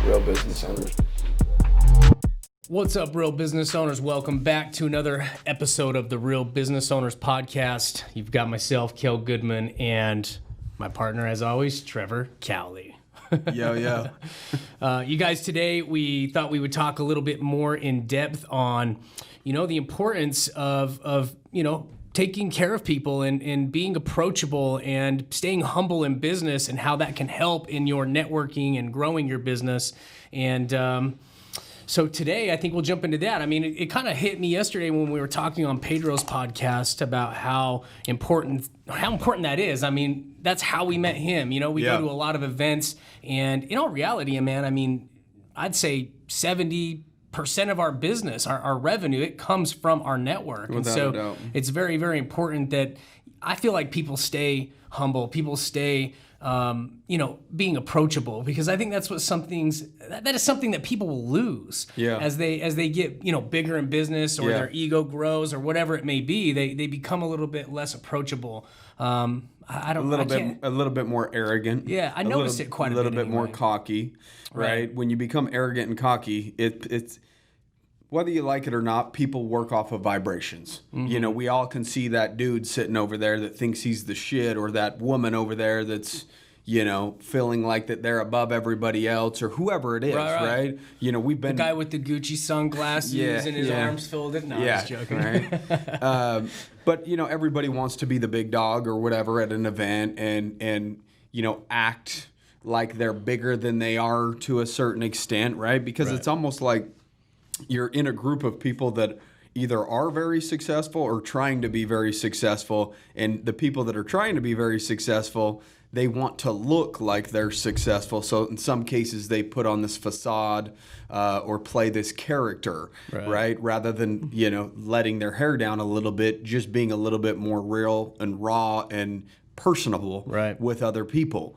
real business owners. What's up, real business owners? Welcome back to another episode of the Real Business Owners Podcast. You've got myself, Kale Goodman, and my partner, as always, Trevor, Cowley. Yo. You guys, today we thought we would talk a little bit more in depth on, the importance of taking care of people and being approachable and staying humble in business and how that can help in your networking and growing your business. And so today, I think we'll jump into that. I mean, it kind of hit me yesterday when we were talking on Pedro's podcast about how important that is. I mean, that's how we met him. We go to a lot of events, and in all reality, man, I mean, I'd say 70% of our business, our revenue, it comes from our network. Without and so a doubt. It's very, very important that I feel like people stay humble, people stay being approachable, because I think that's what that is something that people will lose as they get, bigger in business, or their ego grows, or whatever it may be. They become a little bit less approachable. A little bit more arrogant. Yeah, I noticed it quite a bit. A little bit more anyway. Cocky, right? When you become arrogant and cocky, it's whether you like it or not, people work off of vibrations. Mm-hmm. We all can see that dude sitting over there that thinks he's the shit, or that woman over there that's, feeling like that they're above everybody else, or whoever it is, right? We've been... The guy with the Gucci sunglasses and his arms folded. No, I'm just joking. Right? But, everybody wants to be the big dog or whatever at an event and act like they're bigger than they are to a certain extent, right? Because it's almost like you're in a group of people that either are very successful or trying to be very successful. And the people that are trying to be very successful, they want to look like they're successful. So in some cases, they put on this facade or play this character, right? Rather than, letting their hair down a little bit, just being a little bit more real and raw and personable with other people.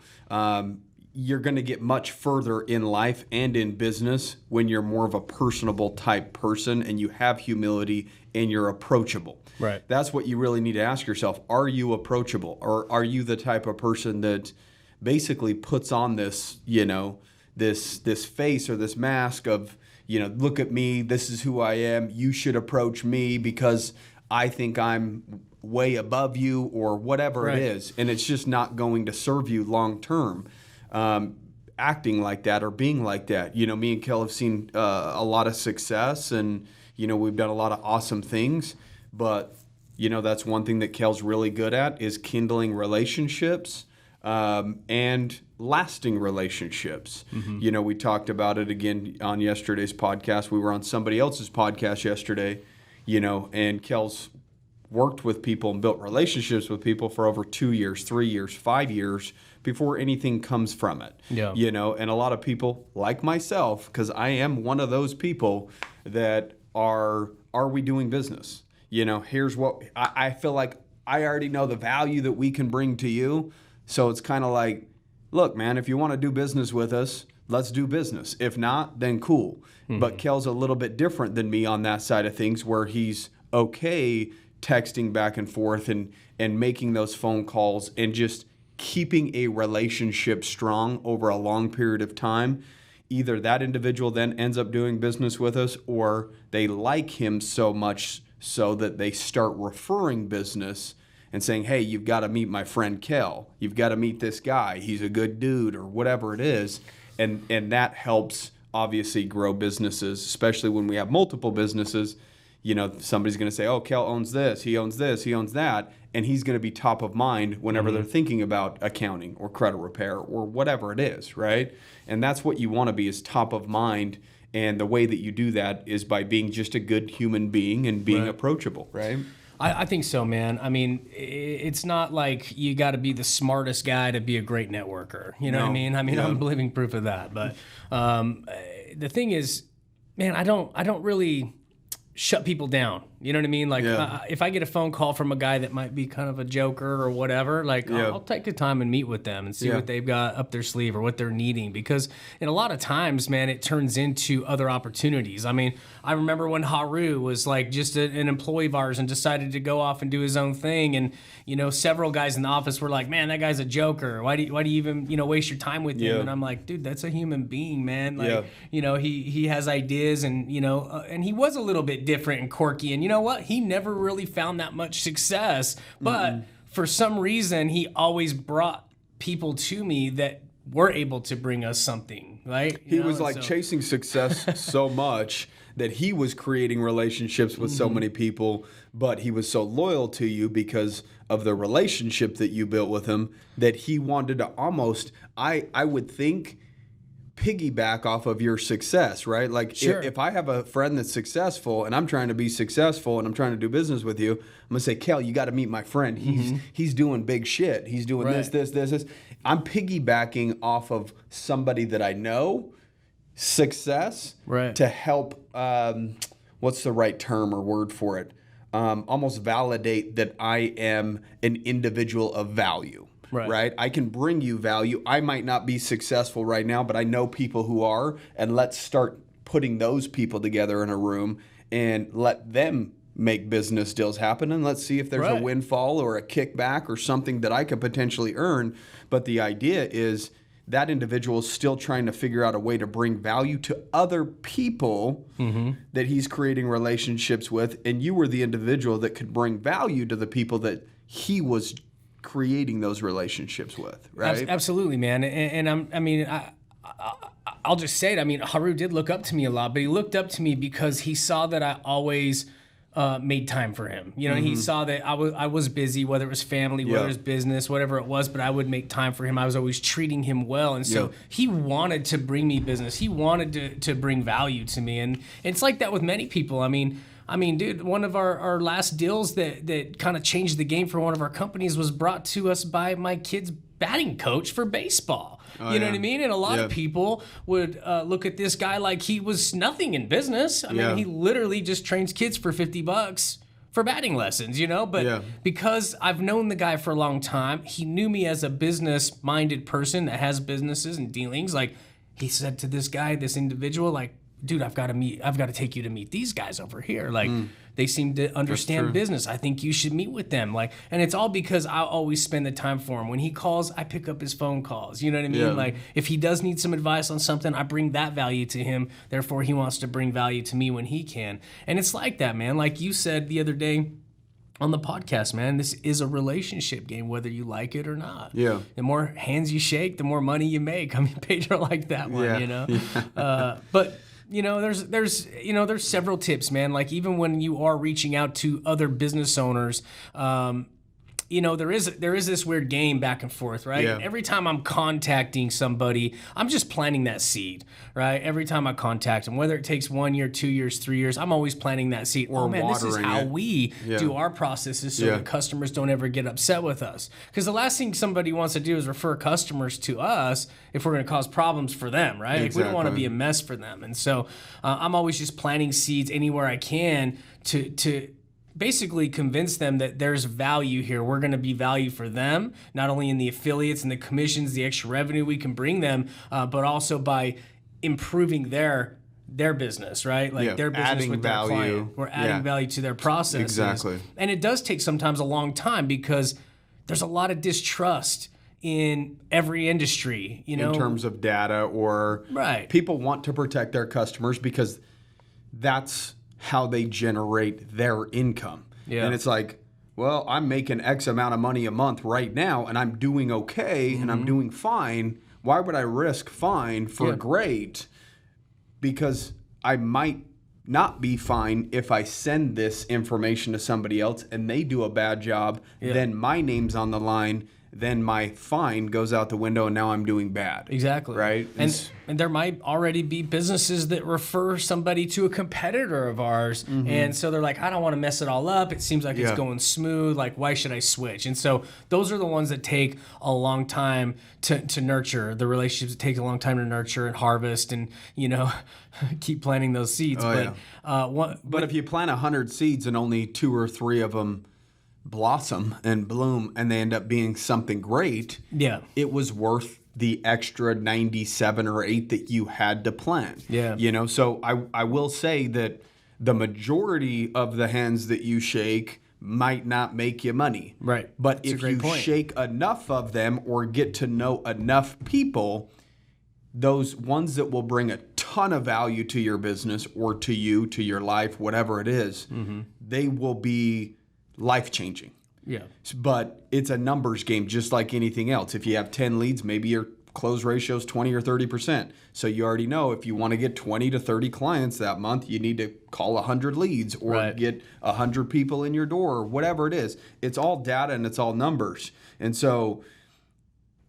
You're going to get much further in life and in business when you're more of a personable type person and you have humility and you're approachable. Right. That's what you really need to ask yourself. Are you approachable, or are you the type of person that basically puts on this, this face or this mask of, look at me, this is who I am, you should approach me because I think I'm way above you, or whatever it is. And it's just not going to serve you long term. Acting like that or being like that. Me and Kale have seen a lot of success, and, we've done a lot of awesome things. But, that's one thing that Kale's really good at, is kindling relationships and lasting relationships. Mm-hmm. We talked about it again on yesterday's podcast. We were on somebody else's podcast yesterday, and Kale's worked with people and built relationships with people for over 2 years, 3 years, 5 years before anything comes from it. Yeah. And a lot of people like myself, because I am one of those people that are we doing business? Here's what I feel like I already know the value that we can bring to you. So it's kind of like, look, man, if you want to do business with us, let's do business. If not, then cool. Mm-hmm. But Kel's a little bit different than me on that side of things, where he's okay texting back and forth and making those phone calls and just keeping a relationship strong over a long period of time. Either that individual then ends up doing business with us, or they like him so much so that they start referring business and saying, hey, you've got to meet my friend Kale. You've got to meet this guy. He's a good dude, or whatever it is. And that helps obviously grow businesses, especially when we have multiple businesses. Somebody's going to say, oh, Kale owns this, he owns that, and he's going to be top of mind whenever they're thinking about accounting or credit repair or whatever it is, right? And that's what you want to be, is top of mind. And the way that you do that is by being just a good human being and being approachable, right? I think so, man. I mean, it's not like you got to be the smartest guy to be a great networker. You know what I mean? I'm living proof of that. But the thing is, man, I don't really shut people down. You know what I mean? Like Yeah. if I get a phone call from a guy that might be kind of a joker or whatever, like I'll take the time and meet with them and see what they've got up their sleeve or what they're needing. Because in a lot of times, man, it turns into other opportunities. I mean, I remember when Haru was like just an employee of ours and decided to go off and do his own thing. And, you know, several guys in the office were like, man, that guy's a joker. Why do you even, you know, waste your time with him? And I'm like, dude, that's a human being, man. Like, you know, he has ideas and, you know, and he was a little bit different and quirky. And you know what? He never really found that much success. But for some reason, he always brought people to me that were able to bring us something, right? He was like chasing success so much that he was creating relationships with so many people, but he was so loyal to you because of the relationship that you built with him that he wanted to almost, I would think, piggyback off of your success, right? Like if I have a friend that's successful and I'm trying to be successful and I'm trying to do business with you, I'm gonna say, Kale, you got to meet my friend. He's doing big shit. He's doing this. I'm piggybacking off of somebody that I know, success, to help. What's the right term or word for it? Almost validate that I am an individual of value. Right. I can bring you value. I might not be successful right now, but I know people who are, and let's start putting those people together in a room and let them make business deals happen, and let's see if there's a windfall or a kickback or something that I could potentially earn. But the idea is that individual is still trying to figure out a way to bring value to other people that he's creating relationships with, and you were the individual that could bring value to the people that he was creating those relationships with, right? Absolutely, man. I'll just say it. I mean, Haru did look up to me a lot, but he looked up to me because he saw that I always made time for him. You know, he saw that I was busy, whether it was family, whether it was business, whatever it was, but I would make time for him. I was always treating him well. And so he wanted to bring me business. He wanted to bring value to me. And it's like that with many people. I mean, dude, one of our last deals that kind of changed the game for one of our companies was brought to us by my kid's batting coach for baseball. You know what I mean? And a lot of people would look at this guy like he was nothing in business. I mean, he literally just trains kids for $50 for batting lessons, you know? But because I've known the guy for a long time, he knew me as a business-minded person that has businesses and dealings. Like, he said to this guy, this individual, like, dude, I've got to take you to meet these guys over here. Like, they seem to understand business. I think you should meet with them. Like, and it's all because I always spend the time for him. When he calls, I pick up his phone calls. You know what I mean? Yeah. Like, if he does need some advice on something, I bring that value to him. Therefore, he wants to bring value to me when he can. And it's like that, man. Like you said the other day on the podcast, man, this is a relationship game, whether you like it or not. Yeah. The more hands you shake, the more money you make. I mean, Pedro like that one, you know? But you know, there's several tips, man. Like, even when you are reaching out to other business owners, you know, there is this weird game back and forth, right? Yeah. Every time I'm contacting somebody, I'm just planting that seed, right? Every time I contact them, whether it takes 1 year, 2 years, 3 years, I'm always planting that seed. Or this is how we do our processes so that customers don't ever get upset with us. Because the last thing somebody wants to do is refer customers to us if we're going to cause problems for them, right? Exactly. Like, we don't want to be a mess for them. And so I'm always just planting seeds anywhere I can to basically convince them that there's value here. We're going to be value for them, not only in the affiliates and the commissions, the extra revenue we can bring them, but also by improving their business, right? Like their business adding with their client. We're adding value to their processes. Exactly. And it does take sometimes a long time because there's a lot of distrust in every industry, you know, in terms of data or people want to protect their customers because that's how they generate their income. Yeah. And it's like, well, I'm making X amount of money a month right now and I'm doing okay and I'm doing fine. Why would I risk fine for great? Because I might not be fine if I send this information to somebody else and they do a bad job, then my name's on the line then my fine goes out the window and now I'm doing bad. Exactly. Right? And there might already be businesses that refer somebody to a competitor of ours. And so they're like, I don't want to mess it all up. It seems like it's going smooth. Like, why should I switch? And so those are the ones that take a long time to nurture. The relationships that take a long time to nurture and harvest and, keep planting those seeds. But if you plant 100 seeds and only 2 or 3 of them blossom and bloom and they end up being something great, it was worth the extra 97 or 8 that you had to plant. So I will say that the majority of the hands that you shake might not make you money. Right. But if you shake enough of them or get to know enough people, those ones that will bring a ton of value to your business or to you, to your life, whatever it is, they will be life-changing. Yeah. But it's a numbers game just like anything else. If you have 10 leads, maybe your close ratio is 20 or 30%. So you already know if you want to get 20 to 30 clients that month, you need to call 100 leads or get 100 people in your door or whatever it is. It's all data and it's all numbers. And so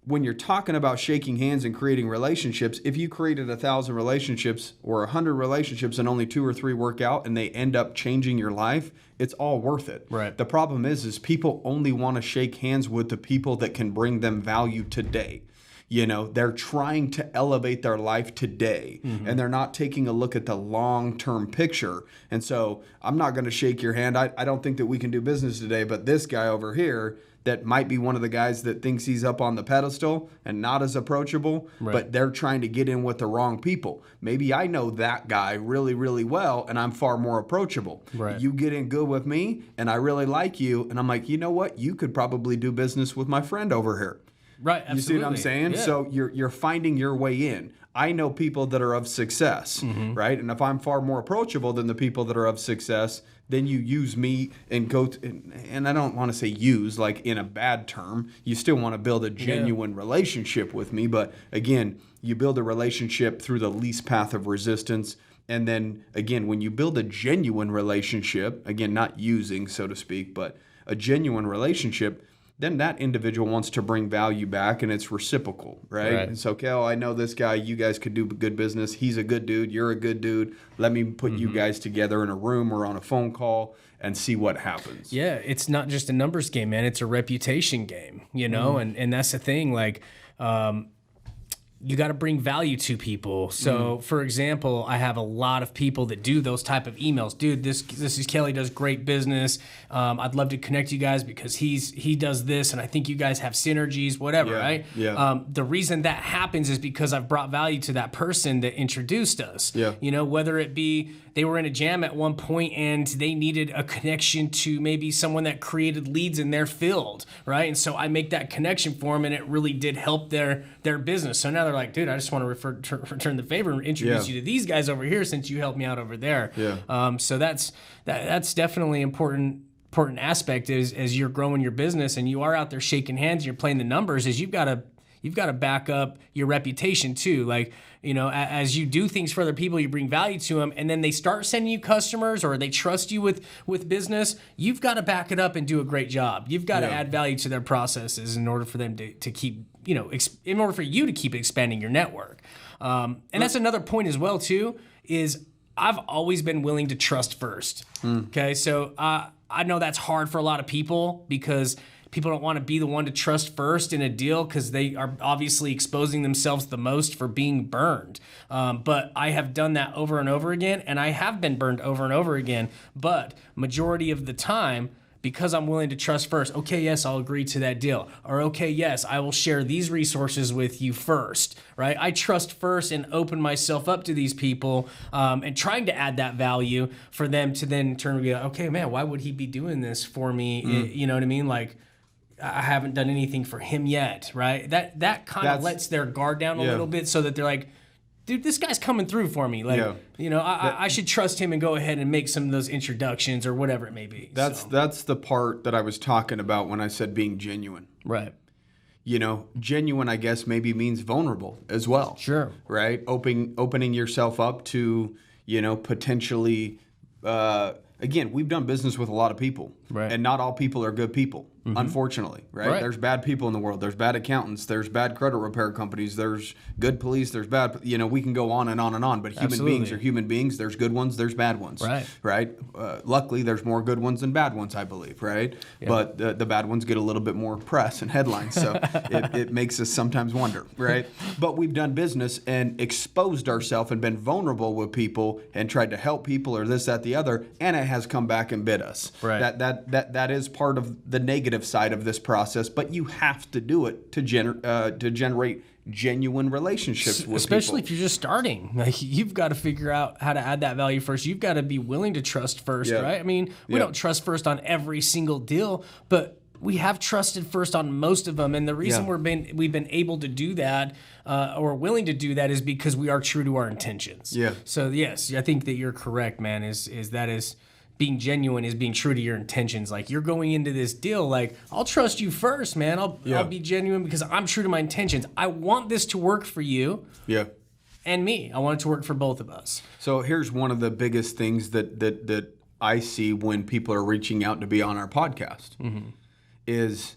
when you're talking about shaking hands and creating relationships, if you created 1,000 relationships or 100 relationships and only 2 or 3 work out and they end up changing your life, it's all worth it. Right. The problem is people only want to shake hands with the people that can bring them value today. They're trying to elevate their life today and they're not taking a look at the long-term picture. And so I'm not going to shake your hand. I don't think that we can do business today, but this guy over here that might be one of the guys that thinks he's up on the pedestal and not as approachable, but they're trying to get in with the wrong people. Maybe I know that guy really, really well, and I'm far more approachable. Right. You get in good with me, and I really like you, and I'm like, you know what? You could probably do business with my friend over here. Right, absolutely. You see what I'm saying? Yeah. So you're finding your way in. I know people that are of success, right? And if I'm far more approachable than the people that are of success, then you use me and go and I don't want to say use like in a bad term. You still want to build a genuine relationship with me, but again, you build a relationship through the least path of resistance. And then again, when you build a genuine relationship, again, not using, so to speak, but a genuine relationship, then that individual wants to bring value back and it's reciprocal, right? And so, Kale, I know this guy, you guys could do good business. He's a good dude. You're a good dude. Let me put you guys together in a room or on a phone call and see what happens. Yeah, it's not just a numbers game, man. It's a reputation game, and that's the thing. Like, you got to bring value to people. So, for example, I have a lot of people that do those type of emails. Dude, this is Kelly, does great business. I'd love to connect you guys because he does this, and I think you guys have synergies, whatever, right? Yeah. The reason that happens is because I've brought value to that person that introduced us. Yeah. Whether it be they were in a jam at one point and they needed a connection to maybe someone that created leads in their field, right? And so I make that connection for them, and it really did help their business. So now they're like, dude, I just want to return the favor and introduce you to these guys over here since you helped me out over there. Yeah. So that's definitely important aspect is as you're growing your business and you are out there shaking hands and you're playing the numbers, is you've got to back up your reputation too. Like, as you do things for other people, you bring value to them, and then they start sending you customers or they trust you with business. You've got to back it up and do a great job. You've got to add value to their processes in order for them to keep, in order for you to keep expanding your network. And that's another point as well too, is I've always been willing to trust first. Okay. So, I know that's hard for a lot of people because people don't want to be the one to trust first in a deal because they are obviously exposing themselves the most for being burned. But I have done that over and over again, and I have been burned over and over again. But majority of the time, because I'm willing to trust first, okay, yes, I'll agree to that deal. Or, okay, yes, I will share these resources with you first, right? I trust first and open myself up to these people and trying to add that value for them to then turn and be like, okay, man, why would he be doing this for me? You know what I mean? Like, I haven't done anything for him yet, right? That kind of lets their guard down a little bit so that they're like, dude, this guy's coming through for me. Like, I should trust him and go ahead and make some of those introductions or whatever it may be. That's the part that I was talking about when I said being genuine. Right. Genuine, I guess, maybe means vulnerable as well. Sure. Right? Opening yourself up to, potentially, again, we've done business with a lot of people. Right. And not all people are good people. unfortunately, right? There's bad people in the world. There's bad accountants. There's bad credit repair companies. There's good police. There's bad, we can go on and on and on. But human beings are human beings. There's good ones. There's bad ones. Right? Luckily, there's more good ones than bad ones, I believe, right? Yeah. But the bad ones get a little bit more press and headlines. So it makes us sometimes wonder, right? But we've done business and exposed ourselves and been vulnerable with people and tried to help people or this, that, the other, and it has come back and bit us. Right. That is part of the negative side of this process, but you have to do it to generate genuine relationships with especially people. If you're just starting. Like, you've got to figure out how to add that value first. You've got to be willing to trust first, right? I mean, we don't trust first on every single deal, but we have trusted first on most of them, and the reason we've been able to do that or willing to do that is because we are true to our intentions. Yeah. So yes, I think that you're correct, man. Is being genuine is being true to your intentions. Like, you're going into this deal, like, I'll trust you first, man. I'll be genuine because I'm true to my intentions. I want this to work for you. Yeah. And me. I want it to work for both of us. So here's one of the biggest things that I see when people are reaching out to be on our podcast is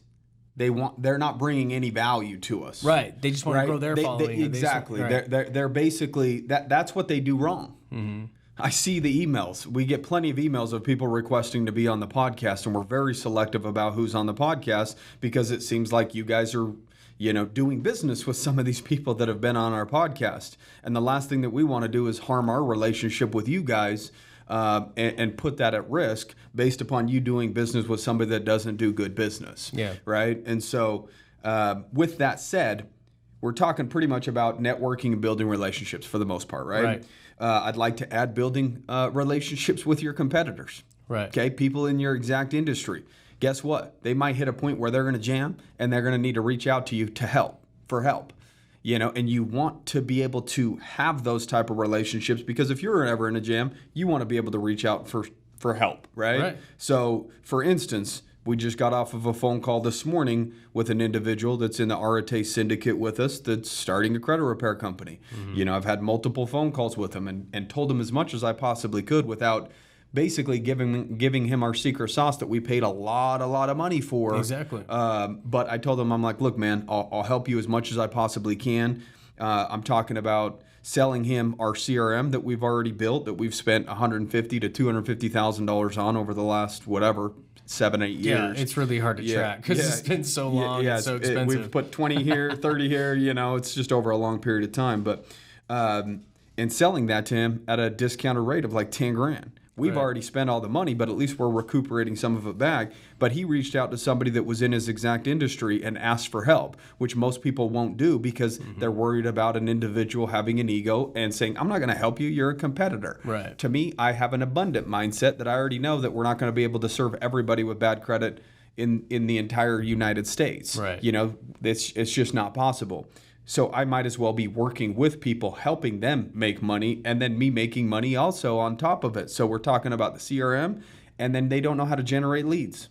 they're not bringing any value to us. Right. They just want to grow their following. Exactly. They're basically that's what they do wrong. Mm-hmm. I see the emails. We get plenty of emails of people requesting to be on the podcast, and we're very selective about who's on the podcast because it seems like you guys are, doing business with some of these people that have been on our podcast. And the last thing that we want to do is harm our relationship with you guys and put that at risk based upon you doing business with somebody that doesn't do good business. Yeah. Right? And so with that said, we're talking pretty much about networking and building relationships for the most part, right? I'd like to add building relationships with your competitors. Right. Okay, people in your exact industry. Guess what? They might hit a point where they're going to jam and they're going to need to reach out to you for help. And you want to be able to have those type of relationships because if you're ever in a jam, you want to be able to reach out for help, right? So, for instance, we just got off of a phone call this morning with an individual that's in the Arate syndicate with us that's starting a credit repair company. Mm-hmm. I've had multiple phone calls with him and told him as much as I possibly could without basically giving him our secret sauce that we paid a lot of money for. Exactly. But I told him, I'm like, look, man, I'll help you as much as I possibly can. I'm talking about selling him our CRM that we've already built, that we've spent $150,000 to $250,000 on over the last 7-8 years. Yeah, it's really hard to track because it's been so long and so expensive. We've put 20 here, 30 here, it's just over a long period of time. But and selling that to him at a discounted rate of like $10,000. We've already spent all the money, but at least we're recuperating some of it back. But he reached out to somebody that was in his exact industry and asked for help, which most people won't do because they're worried about an individual having an ego and saying, I'm not going to help you. You're a competitor. Right. To me, I have an abundant mindset that I already know that we're not going to be able to serve everybody with bad credit in the entire United States. Right. It's just not possible. So I might as well be working with people, helping them make money, and then me making money also on top of it. So we're talking about the CRM, and then they don't know how to generate leads.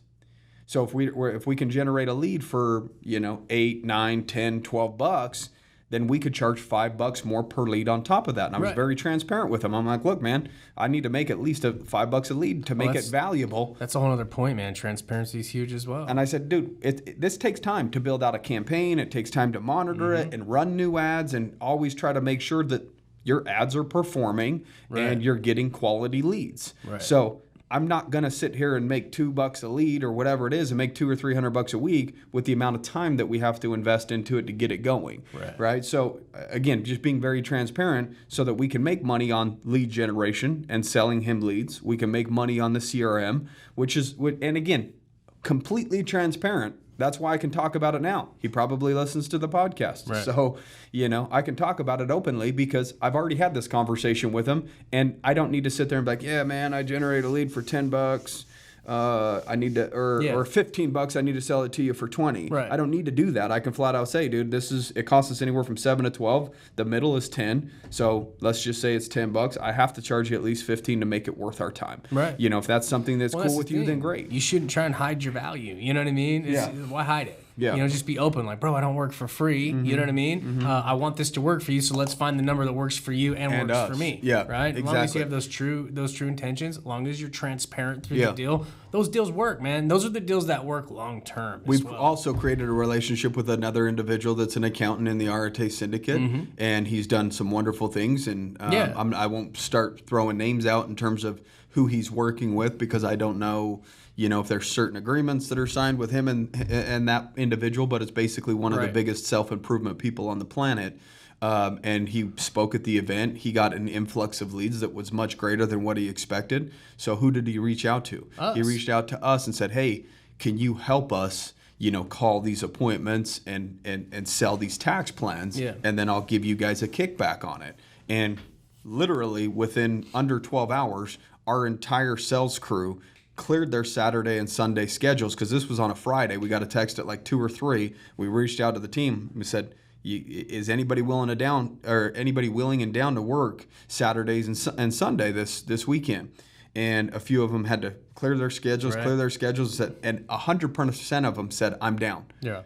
So if we can generate a lead for, $8, $9, $10, $12, then we could charge $5 more per lead on top of that. And I was very transparent with them. I'm like, look, man, I need to make at least $5 a lead to make it valuable. That's a whole other point, man. Transparency is huge as well. And I said, dude, this takes time to build out a campaign. It takes time to monitor it and run new ads and always try to make sure that your ads are performing and you're getting quality leads. Right. So I'm not going to sit here and make $2 a lead or whatever it is and make $200 or $300 a week with the amount of time that we have to invest into it to get it going. Right. So again, just being very transparent so that we can make money on lead generation and selling him leads. We can make money on the CRM, and again, completely transparent. That's why I can talk about it now. He probably listens to the podcast. Right. So, I can talk about it openly because I've already had this conversation with him and I don't need to sit there and be like, yeah, man, I generate a lead for $10. I need to, or $15, I need to sell it to you for $20. Right. I don't need to do that. I can flat out say, dude, it costs us anywhere from $7 to $12. The middle is 10. So let's just say it's $10. I have to charge you at least 15 to make it worth our time. Right. If that's something that's cool with you, then great. You shouldn't try and hide your value. You know what I mean? Why hide it? Yeah. Just be open. Like, bro, I don't work for free. Mm-hmm. You know what I mean? Mm-hmm. I want this to work for you, so let's find the number that works for you and works for me. Yeah. Right? As long as you have those true intentions, as long as you're transparent through the deal, those deals work, man. Those are the deals that work long term. We've also created a relationship with another individual that's an accountant in the Arate Syndicate, and he's done some wonderful things. And I won't start throwing names out in terms of who he's working with because I don't know, if there's certain agreements that are signed with him and that individual, but it's basically one of the biggest self-improvement people on the planet. And he spoke at the event. He got an influx of leads that was much greater than what he expected. So who did he reach out to? Us. He reached out to us and said, hey, can you help us, call these appointments and sell these tax plans? Yeah. And then I'll give you guys a kickback on it. And literally within under 12 hours, our entire sales crew cleared their Saturday and Sunday schedules because this was on a Friday. We got a text at like 2 or 3. We reached out to the team. We said, is anybody willing and down to work Saturdays and Sunday this weekend? And a few of them had to clear their schedules, and 100% of them said, I'm down. Yeah.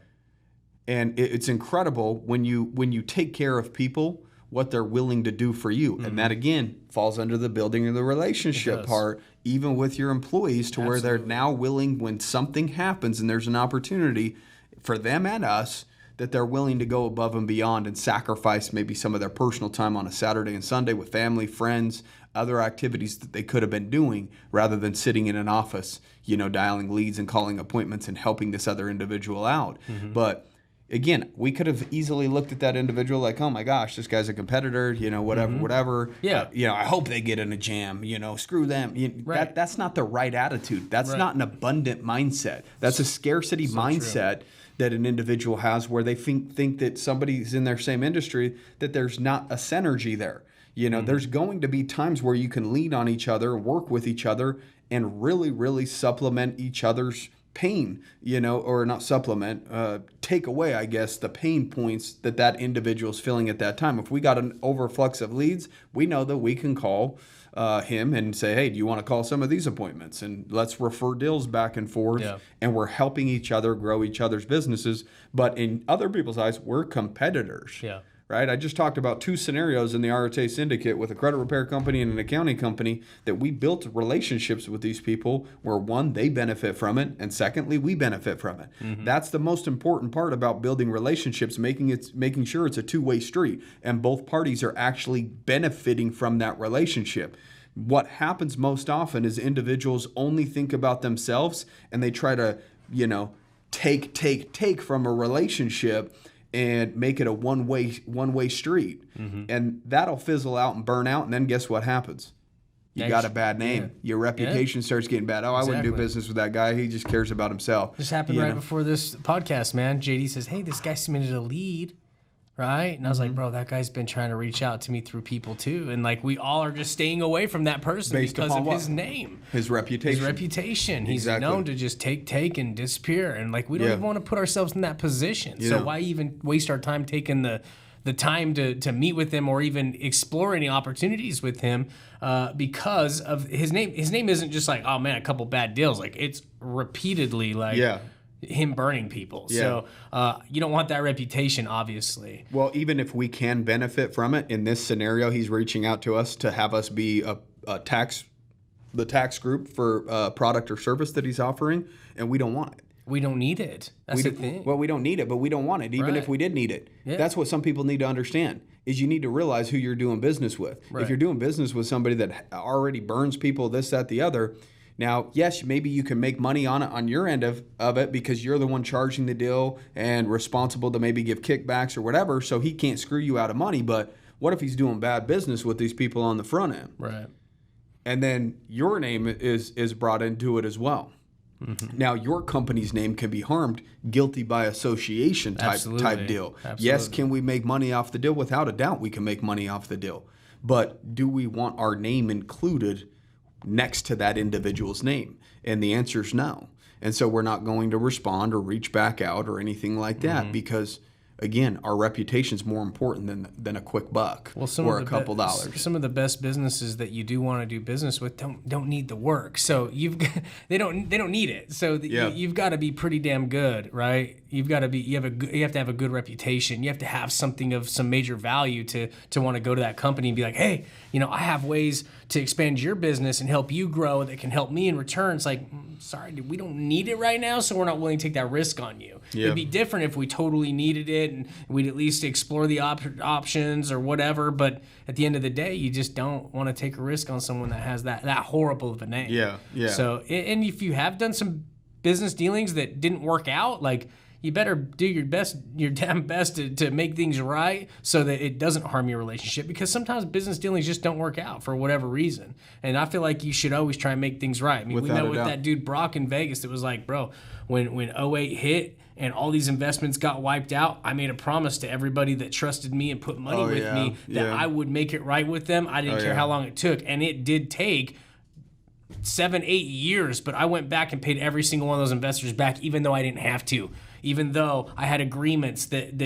And it's incredible when you take care of people, what they're willing to do for you. And that, again, falls under the building of the relationship part, even with your employees, to where they're now willing, when something happens and there's an opportunity for them and us, that they're willing to go above and beyond and sacrifice maybe some of their personal time on a Saturday and Sunday with family, friends, other activities that they could have been doing rather than sitting in an office, dialing leads and calling appointments and helping this other individual out. But again, we could have easily looked at that individual like, oh my gosh, this guy's a competitor, whatever. Yeah. I hope they get in a jam, screw them. That's not the right attitude. That's not an abundant mindset. That's a scarcity mindset that an individual has where they think that somebody's in their same industry, that there's not a synergy there. There's going to be times where you can lean on each other, work with each other, and really, really supplement each other's pain, or not supplement, take away, I guess, the pain points that individual's feeling at that time. If we got an overflux of leads, we know that we can call him and say, hey, do you want to call some of these appointments? And let's refer deals back and forth. Yeah. And we're helping each other grow each other's businesses. But in other people's eyes, we're competitors. Yeah. Right? I just talked about 2 scenarios in the RTA Syndicate with a credit repair company and an accounting company that we built relationships with these people where, one, they benefit from it, and secondly, we benefit from it. That's the most important part about building relationships, making sure it's a two-way street and both parties are actually benefiting from that relationship. What happens most often is individuals only think about themselves and they try to, take from a relationship and make it a one-way street. And that'll fizzle out and burn out, and then guess what happens? You got a bad name. Yeah. Your reputation starts getting bad. Oh, I wouldn't do business with that guy. He just cares about himself. This happened right before this podcast, man. JD says, hey, this guy submitted a lead, right? And I was like, bro, that guy's been trying to reach out to me through people too. And like, we all are just staying away from that person because of his name. His reputation. He's known to just take and disappear. And like, we don't even want to put ourselves in that position. So why even waste our time taking the time to meet with him or even explore any opportunities with him because of his name. His name isn't just like, oh man, a couple bad deals. Like, it's repeatedly like him burning people. Yeah. So you don't want that reputation, obviously. Well, even if we can benefit from it, in this scenario, he's reaching out to us to have us be the tax group for a product or service that he's offering, and we don't want it. We don't need it. That's the thing. Well, we don't need it, but we don't want it, even if we did need it. Yeah. That's what some people need to understand, is you need to realize who you're doing business with. Right. If you're doing business with somebody that already burns people, this, that, the other, now, yes, maybe you can make money on it on your end of it because you're the one charging the deal and responsible to maybe give kickbacks or whatever, so he can't screw you out of money. But what if he's doing bad business with these people on the front end? Right. And then your name is brought into it as well. Now, your company's name can be harmed, guilty by association type deal. Absolutely. Yes, can we make money off the deal? Without a doubt, we can make money off the deal. But do we want our name included next to that individual's name? And the answer is no. And so we're not going to respond or reach back out or anything like that because, again, our reputation's more important than a quick buck or a couple dollars. Some of the best businesses that you do want to do business with don't need the work. So they don't need it. So you've got to be pretty damn good, right? you have to have a good reputation. You have to have something of some major value to want to go to that company and be like, hey, I have ways to expand your business and help you grow that can help me in return. It's like, sorry, dude, we don't need it right now, so we're not willing to take that risk on you. Yeah. It'd be different if we totally needed it and we'd at least explore the options or whatever. But at the end of the day, you just don't want to take a risk on someone that has that horrible of a name. Yeah, yeah. So, and if you have done some business dealings that didn't work out, like, you better do your damn best to make things right so that it doesn't harm your relationship, because sometimes business dealings just don't work out for whatever reason. And I feel like you should always try and make things right. I mean, we met with that dude Brock in Vegas that was like, bro, when 08 hit and all these investments got wiped out, I made a promise to everybody that trusted me and put money with me that I would make it right with them. I didn't care how long it took. And it did take 7-8 years, but I went back and paid every single one of those investors back, even though I didn't have to, even though I had agreements that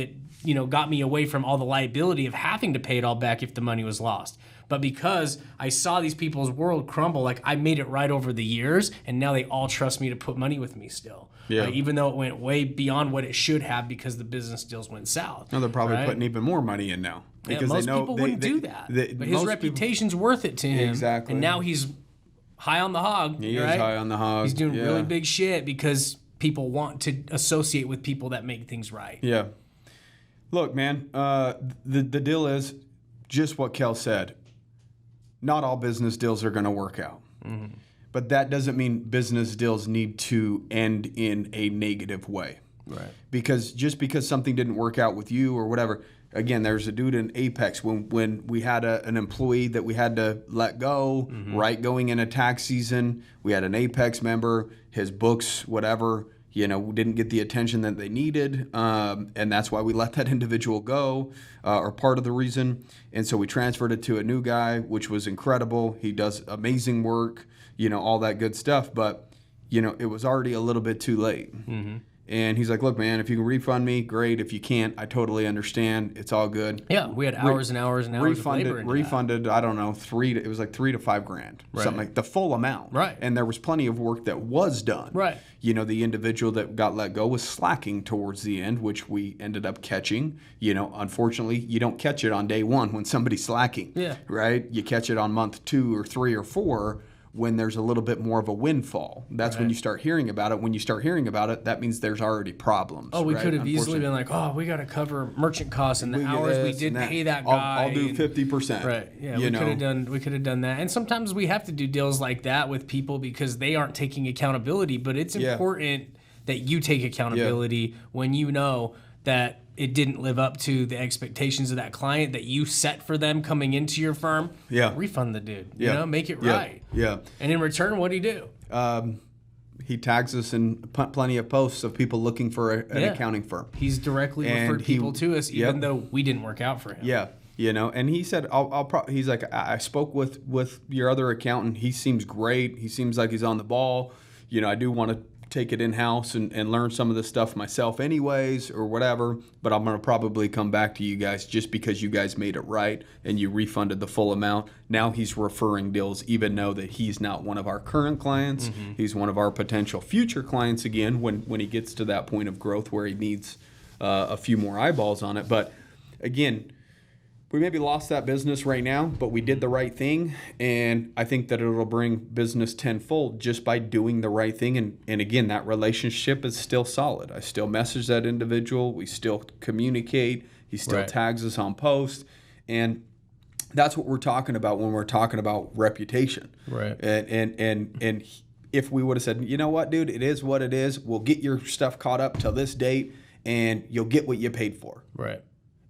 got me away from all the liability of having to pay it all back if the money was lost. But because I saw these people's world crumble, like, I made it right over the years, and now they all trust me to put money with me still. Yeah. Even though it went way beyond what it should have because the business deals went south. No, they're probably putting even more money in now. Because most they know people wouldn't do that. But his reputation's worth it to him. Exactly. And now he's high on the hog. He is high on the hog. He's doing really big shit because people want to associate with people that make things right. Yeah. Look, man, the deal is just what Kale said. Not all business deals are going to work out. Mm-hmm. But that doesn't mean business deals need to end in a negative way. Right. Because just because something didn't work out with you or whatever, again, there's a dude in Apex when we had an employee that we had to let go, right, going into tax season. We had an Apex member, his books, whatever, didn't get the attention that they needed, and that's why we let that individual go, or part of the reason. And so we transferred it to a new guy, which was incredible. He does amazing work, all that good stuff. But, it was already a little bit too late. Mm-hmm. And he's like, look, man, if you can refund me, great. If you can't, I totally understand. It's all good. Yeah, we had hours and hours and hours of labor into refunded, I don't know, it was like $3,000 to $5,000, something like the full amount. Right. And there was plenty of work that was done. Right. The individual that got let go was slacking towards the end, which we ended up catching. Unfortunately, you don't catch it on day one when somebody's slacking. Yeah. Right? You catch it on month 2 or 3 or 4. When there's a little bit more of a windfall. That's when you start hearing about it. When you start hearing about it, that means there's already problems. Oh, we could have easily been like, we got to cover merchant costs and the hours we did pay that guy. I'll do 50%. Right. Yeah, we could have done that. And sometimes we have to do deals like that with people because they aren't taking accountability, but it's important that you take accountability when you know that it didn't live up to the expectations of that client that you set for them coming into your firm. Yeah. Refund the dude. Make it right. Yeah. And in return, what do you do? He tags us in plenty of posts of people looking for an accounting firm. He's directly referred people to us, even though we didn't work out for him. Yeah. And he said, he's like, I spoke with your other accountant. He seems great. He seems like he's on the ball. I do want to take it in-house and learn some of this stuff myself anyways or whatever, but I'm going to probably come back to you guys just because you guys made it right and you refunded the full amount. Now he's referring deals even though that he's not one of our current clients. Mm-hmm. He's one of our potential future clients again when he gets to that point of growth where he needs a few more eyeballs on it. But again, we maybe lost that business right now, but we did the right thing, and I think that it'll bring business tenfold just by doing the right thing. And again, that relationship is still solid. I still message that individual. We still communicate. He still tags us on post, and that's what we're talking about when we're talking about reputation. Right. And if we would have said, you know what, dude, it is what it is. We'll get your stuff caught up till this date, and you'll get what you paid for. Right.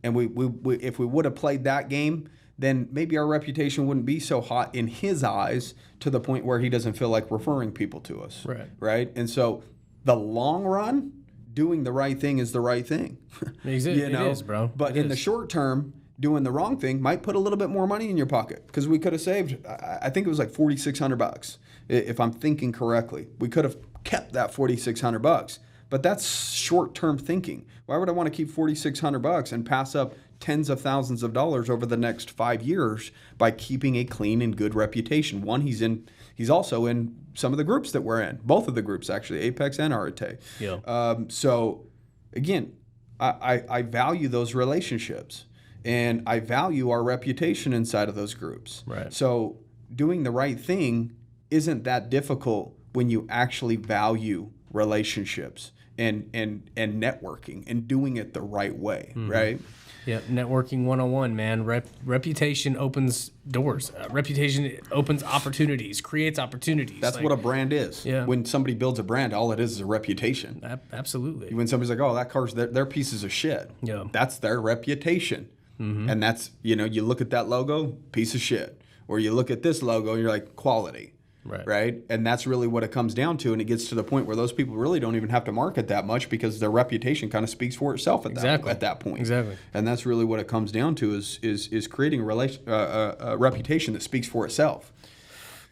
And we if we would have played that game, then maybe our reputation wouldn't be so hot in his eyes to the point where he doesn't feel like referring people to us. Right. And so the long run, doing the right thing is the right thing. It is, bro. But in the short term, doing the wrong thing might put a little bit more money in your pocket because we could have saved, I think it was like $4,600 if I'm thinking correctly. We could have kept that $4,600. But that's short-term thinking. Why would I want to keep $4,600 and pass up tens of thousands of dollars over the next 5 years by keeping a clean and good reputation? One, he's also in some of the groups that we're in, both of the groups actually, Apex and Arate. Yeah. So again, I value those relationships, and I value our reputation inside of those groups. Right. So doing the right thing isn't that difficult when you actually value relationships and networking and doing it the right way, right? Yeah, networking 101, man. Reputation opens doors. Reputation opens opportunities, creates opportunities. That's what a brand is. Yeah. When somebody builds a brand, all it is a reputation. Absolutely. When somebody's like, oh, that car's, they're pieces of shit. Yeah. That's their reputation. And that's, you look at that logo, piece of shit. Or you look at this logo and you're like, quality. Right. And that's really what it comes down to. And it gets to the point where those people really don't even have to market that much because their reputation kind of speaks for itself at that point. Exactly. And that's really what it comes down to is creating a reputation that speaks for itself.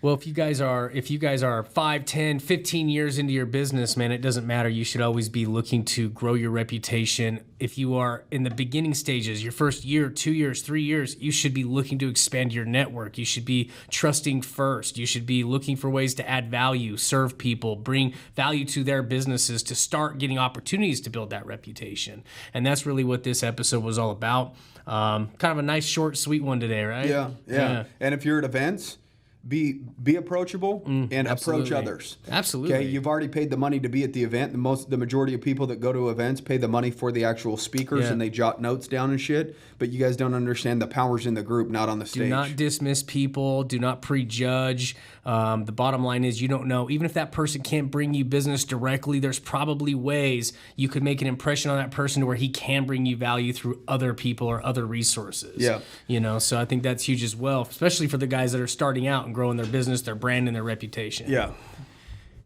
Well, if you guys are 5, 10, 15 years into your business, man, it doesn't matter. You should always be looking to grow your reputation. If you are in the beginning stages, your first year, 2 years, 3 years, you should be looking to expand your network. You should be trusting first. You should be looking for ways to add value, serve people, bring value to their businesses to start getting opportunities to build that reputation. And that's really what this episode was all about. Kind of a nice, short, sweet one today, right? Yeah. And if you're at events, be approachable and approach others. Absolutely. Okay, you've already paid the money to be at the event. The majority of people that go to events pay the money for the actual speakers and they jot notes down and shit. But you guys don't understand the power's in the group, not on the stage. Do not dismiss people. Do not prejudge. The bottom line is you don't know. Even if that person can't bring you business directly, there's probably ways you could make an impression on that person to where he can bring you value through other people or other resources. Yeah. So I think that's huge as well, especially for the guys that are starting out and growing their business, their brand, and their reputation. Yeah.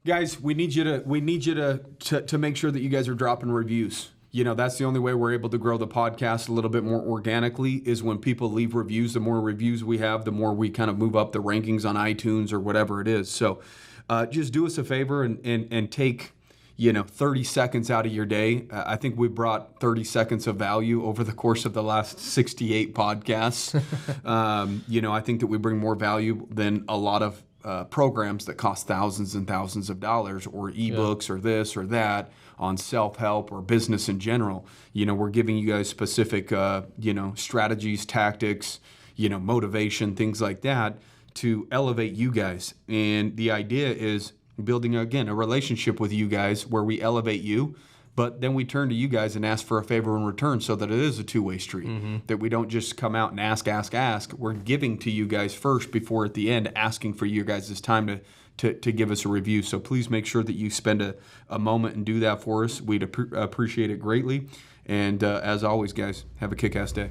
Guys, we need you to make sure that you guys are dropping reviews. That's the only way we're able to grow the podcast a little bit more organically is when people leave reviews. The more reviews we have, the more we kind of move up the rankings on iTunes or whatever it is. So just do us a favor and take 30 seconds out of your day. I think we brought 30 seconds of value over the course of the last 68 podcasts. I think that we bring more value than a lot of programs that cost thousands and thousands of dollars or ebooks or this or that on self-help or business in general. We're giving you guys specific, strategies, tactics, motivation, things like that to elevate you guys. And the idea is building, again, a relationship with you guys where we elevate you, but then we turn to you guys and ask for a favor in return so that it is a two-way street, that we don't just come out and ask. We're giving to you guys first before at the end asking for you guys' time to give us a review. So please make sure that you spend a moment and do that for us. We'd appreciate it greatly. And as always, guys, have a kick-ass day.